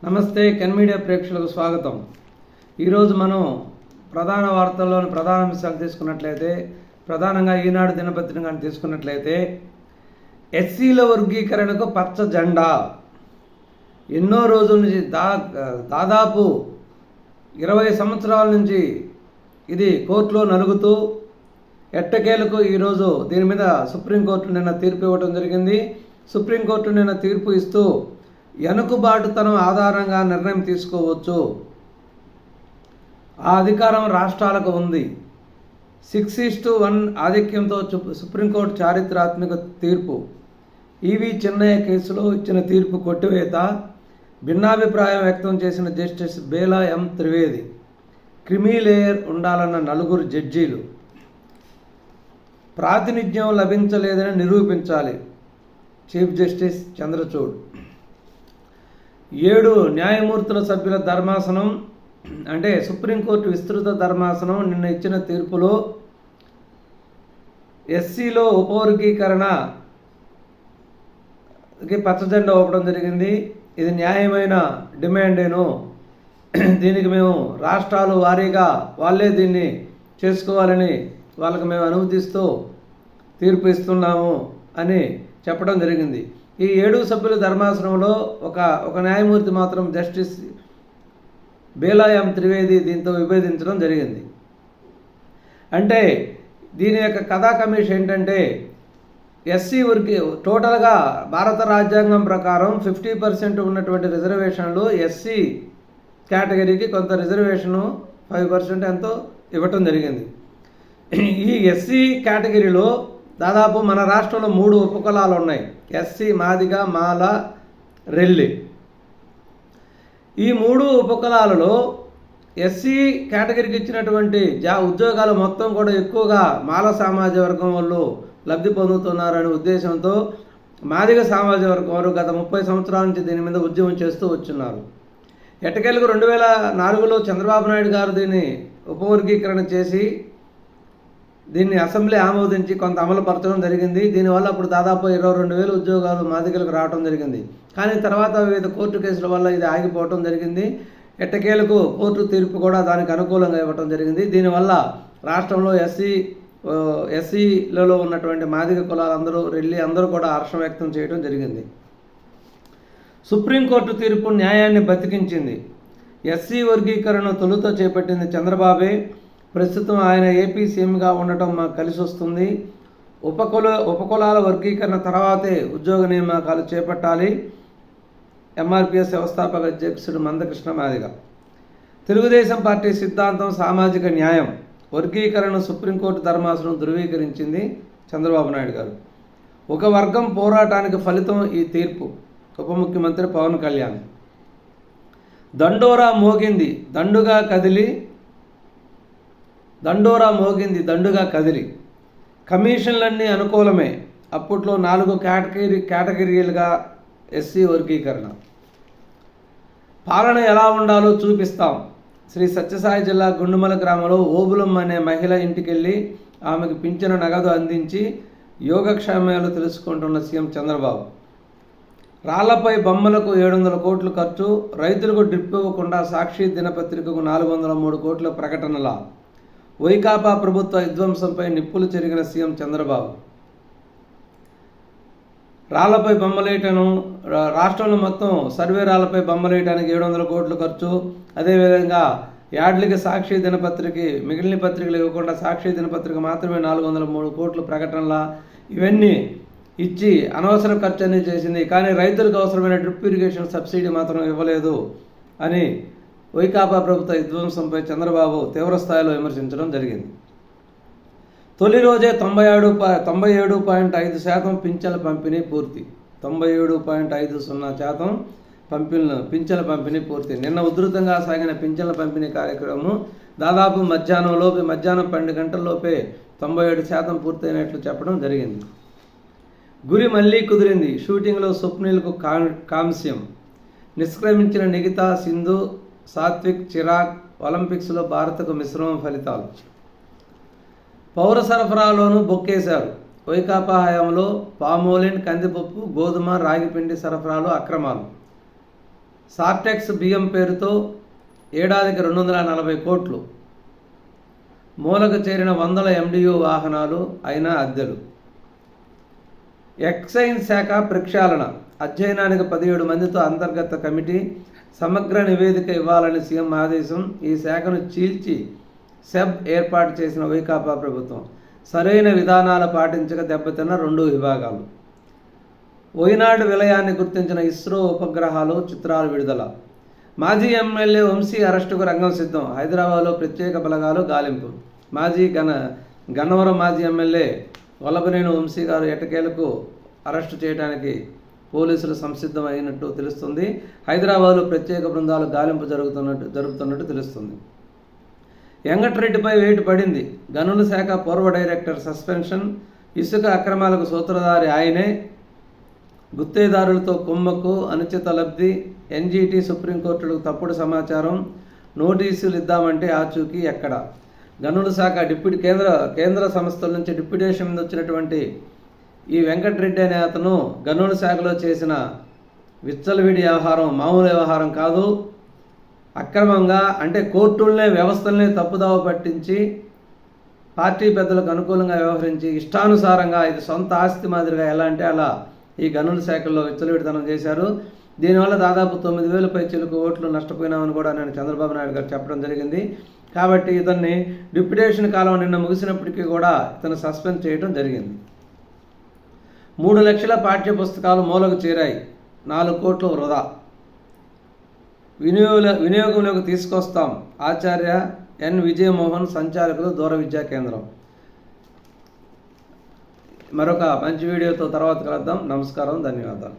నమస్తే can media ప్రేక్షకులకు స్వాగతం. ఈరోజు మనం ప్రధాన వార్తల్లోని ప్రధాన అంశాలు తీసుకున్నట్లయితే, ప్రధానంగా ఈనాడు దినపత్రికను తీసుకున్నట్లయితే, ఎస్సీల వర్గీకరణకు పచ్చ జెండా. ఎన్నో రోజుల నుంచి దాదాపు 20 సంవత్సరాల నుంచి ఇది కోర్టులో నలుగుతూ ఎట్టకేలకు ఈరోజు దీని మీద సుప్రీంకోర్టు నిన్న తీర్పు ఇవ్వడం జరిగింది. సుప్రీంకోర్టు నిన్న తీర్పు ఇస్తూ వెనుకబాటుతనం ఆధారంగా నిర్ణయం తీసుకోవచ్చు, ఆ అధికారం రాష్ట్రాలకు ఉంది. 6:1 ఆధిక్యంతో సుప్రీంకోర్టు చారిత్రాత్మక తీర్పు. ఈవి చిన్నయ్య కేసులో ఇచ్చిన తీర్పు కొట్టివేత. భిన్నాభిప్రాయం వ్యక్తం చేసిన జస్టిస్ బేలా ఎం త్రివేది. క్రిమీలేయర్ ఉండాలన్న 4 జడ్జీలు. ప్రాతినిధ్యం లభించలేదని నిరూపించాలి, చీఫ్ జస్టిస్ చంద్రచూడ్. 7 న్యాయమూర్తుల సభ్యుల ధర్మాసనం, అంటే సుప్రీంకోర్టు విస్తృత ధర్మాసనం నిన్న ఇచ్చిన తీర్పులో ఎస్సీలో ఉపవర్గీకరణకి పచ్చజెండా ఊపడం జరిగింది. ఇది న్యాయమైన డిమాండేను, దీనికి మేము రాష్ట్రాలు వారీగా వాళ్ళే దీన్ని చేసుకోవాలని వాళ్ళకి మేము అనుమతిస్తూ తీర్పు ఇస్తున్నాము అని చెప్పడం జరిగింది. ఈ 7 సభ్యుల ధర్మాసనంలో ఒక న్యాయమూర్తి మాత్రం జస్టిస్ బేలా ఎం త్రివేది దీంతో విభేదించడం జరిగింది. అంటే దీని యొక్క కథా కమిషన్ ఏంటంటే, ఎస్సీ టోటల్గా భారత రాజ్యాంగం ప్రకారం 50% ఉన్నటువంటి రిజర్వేషన్లు ఎస్సీ కేటగిరీకి కొంత రిజర్వేషను 5% ఎంతో ఇవ్వటం జరిగింది. ఈ ఎస్సీ కేటగిరీలో దాదాపు మన రాష్ట్రంలో 3 ఉపకులాలు ఉన్నాయి: ఎస్సీ, మాదిగ, మాల, రెల్లి. ఈ 3 ఉపకులాలలో ఎస్సీ కేటగిరీకి ఇచ్చినటువంటి ఉద్యోగాలు మొత్తం కూడా ఎక్కువగా మాల సామాజిక వర్గం వాళ్ళు లబ్ధి పొందుతున్నారనే ఉద్దేశంతో మాదిగ సామాజిక వర్గం వారు గత 30 సంవత్సరాల నుంచి దీని మీద ఉద్యమం చేస్తూ వచ్చున్నారు. ఎట్టకేలకు 2004లో చంద్రబాబు నాయుడు గారు దీన్ని ఉపవర్గీకరణ చేసి దీన్ని అసెంబ్లీ ఆమోదించి కొంత అమలుపరచడం జరిగింది. దీనివల్ల అప్పుడు దాదాపు 22,000 ఉద్యోగాలు మాదిగలకు రావడం జరిగింది. కానీ తర్వాత వివిధ కోర్టు కేసుల వల్ల ఇది ఆగిపోవడం జరిగింది. ఎట్టకేలకు కోర్టు తీర్పు కూడా దానికి అనుకూలంగా ఇవ్వడం జరిగింది. దీనివల్ల రాష్ట్రంలో ఎస్సీలలో ఉన్నటువంటి మాదిగ కులాలందరూ, రెల్లి అందరూ కూడా హర్షం వ్యక్తం చేయడం జరిగింది. సుప్రీంకోర్టు తీర్పు న్యాయాన్ని బతికించింది. ఎస్సీ వర్గీకరణను తొలుత చేపట్టింది చంద్రబాబే. ప్రస్తుతం ఆయన ఏపీ సీఎంగా ఉండటం మాకు కలిసి వస్తుంది. ఉపకులాల వర్గీకరణ తర్వాతే ఉద్యోగ నియామకాలు చేపట్టాలి. ఎంఆర్పిఎస్ వ్యవస్థాపక అధ్యక్షుడు మందకృష్ణ మాదిగ. తెలుగుదేశం పార్టీ సిద్ధాంతం సామాజిక న్యాయం. వర్గీకరణను సుప్రీంకోర్టు ధర్మాసనం ధృవీకరించింది చంద్రబాబు నాయుడు గారు. ఒక వర్గం పోరాటానికి ఫలితం ఈ తీర్పు. ఉప ముఖ్యమంత్రి పవన్ కళ్యాణ్. దండోరా మోగింది దండుగా కదిలి. కమిషన్లన్నీ అనుకూలమే. అప్పట్లో 4 కేటగిరీలుగా ఎస్సీ వర్గీకరణ. పాలన ఎలా ఉండాలో చూపిస్తాం. శ్రీ సత్యసాయి జిల్లా గుండుమల గ్రామంలో ఓబులమ్మ అనే మహిళ ఇంటికెళ్ళి ఆమెకు పింఛను నగదు అందించి యోగక్షేమాలు తెలుసుకుంటున్న సీఎం చంద్రబాబు. రాళ్లపై బొమ్మలకు 700 కోట్లు ఖర్చు. రైతులకు డ్రిప్ ఇవ్వకుండా సాక్షి దినపత్రికకు 403 కోట్ల ప్రకటనల. వైకాపా ప్రభుత్వ విధ్వంసంపై నిప్పులు చెరిగిన సీఎం చంద్రబాబు. రాళ్లపై బొమ్మలేయటను, రాష్ట్రంలో మొత్తం సర్వే రాళ్లపై బొమ్మలేయటానికి 700 కోట్లు ఖర్చు. అదేవిధంగా యాడ్లకి సాక్షి దినపత్రికకి మిగిలిన పత్రికలు ఇవ్వకుండా సాక్షి దినపత్రిక మాత్రమే 403 కోట్లు ప్రకటనల. ఇవన్నీ ఇచ్చి అనవసర ఖర్చు అన్నీ చేసింది. కానీ రైతులకు అవసరమైన డ్రిప్ ఇరిగేషన్ సబ్సిడీ మాత్రం ఇవ్వలేదు అని వైకాపా ప్రభుత్వ విధ్వంసంపై చంద్రబాబు తీవ్రస్థాయిలో విమర్శించడం జరిగింది. తొలి రోజే 97.5% పింఛన్ల పంపిణీ పూర్తి. 97.50% పింఛన్ల పంపిణీ పూర్తి. నిన్న ఉధృతంగా సాగిన పింఛన్ల పంపిణీ కార్యక్రమం దాదాపు మధ్యాహ్నం 12 గంటల్లోపే 97% పూర్తయినట్లు చెప్పడం జరిగింది. గురి మళ్ళీ కుదిరింది. షూటింగ్లో స్వప్నిల్కు కాంస్యం. నిష్క్రమించిన నిఖితా, సింధు, సాత్విక్, చిరాగ్. ఒలింపిక్స్లో భారత్కు మిశ్రమ ఫలితాలు. పౌర సరఫరాలోనూ బొక్కేశారు. వైకాపా హయాంలో పామోలిన్, కందిపప్పు, గోధుమ, రాగిపిండి సరఫరాలో అక్రమాలు. సార్టెక్స్ బియ్యం పేరుతో ఏడాదికి 240 కోట్లు, మూలకు చేరిన 100 MDU వాహనాలు అయిన అద్దెలు. ఎక్సైజ్ శాఖ ప్రక్షాళన, అధ్యయనానికి 17 మందితో అంతర్గత కమిటీ, సమగ్ర నివేదిక ఇవ్వాలని సీఎం ఆదేశం. ఈ శాఖను చీల్చి సెబ్ ఏర్పాటు చేసిన వైకాపా ప్రభుత్వం సరైన విధానాలు పాటించక దెబ్బతిన్న 2 విభాగాలు. వైనాడు విలయాన్ని గుర్తించిన ఇస్రో ఉపగ్రహాలు చిత్రాలు విడుదల. మాజీ ఎమ్మెల్యే వంశీ అరెస్టుకు రంగం సిద్ధం. హైదరాబాద్లో ప్రత్యేక బలగాలు గాలింపు. గన్నవరం మాజీ ఎమ్మెల్యే వల్లభనేని వంశీ గారు ఎట్టకేలకు అరెస్టు చేయడానికి పోలీసులు సంసిద్ధమైనట్టు తెలుస్తుంది. హైదరాబాద్లో ప్రత్యేక బృందాలు గాలింపు జరుగుతున్నట్టు తెలుస్తుంది. వెంకటరెడ్డిపై వేటు పడింది. గనుల శాఖ పూర్వ డైరెక్టర్ సస్పెన్షన్. ఇసుక అక్రమాలకు సూత్రధారి ఆయనే. గుత్తేదారులతో కుమ్మక్కు, అనుచిత లబ్ధి. ఎన్జీటీ సుప్రీంకోర్టులకు తప్పుడు సమాచారం. నోటీసులు ఇద్దామంటే ఆచూకీ ఎక్కడ? గనుల శాఖ కేంద్ర సంస్థల నుంచి డిప్యూటేషన్ మీద వచ్చినటువంటి ఈ వెంకటరెడ్డి అనే అతను గనుల శాఖలో చేసిన విచ్చలవిడి వ్యవహారం మామూలు వ్యవహారం కాదు. అక్రమంగా అంటే కోర్టులనే వ్యవస్థలనే తప్పుదావ పట్టించి పార్టీ పెద్దలకు అనుకూలంగా వ్యవహరించి ఇష్టానుసారంగా ఇది సొంత ఆస్తి మాదిరిగా ఎలా అంటే అలా ఈ గనుల శాఖల్లో విచ్చలవిడితనం చేశారు. దీనివల్ల దాదాపు 9,000 పై చిలుకు ఓట్లు నష్టపోయినామని కూడా నేను చంద్రబాబు నాయుడు గారు చెప్పడం జరిగింది. కాబట్టి ఇతన్ని డిప్యూటేషన్ కాలం నిన్న ముగిసినప్పటికీ కూడా ఇతను సస్పెండ్ చేయడం జరిగింది. 3 లక్షల పాఠ్య పుస్తకాలు మూలకు చేరాయి. 4 కోట్లు వృధా. వినియోగంలోకి తీసుకొస్తాం. ఆచార్య ఎన్ విజయమోహన్ సంచాలకులు దూర విద్యా కేంద్రం. మరొక మంచి వీడియోతో తర్వాత కలుద్దాం. నమస్కారం, ధన్యవాదాలు.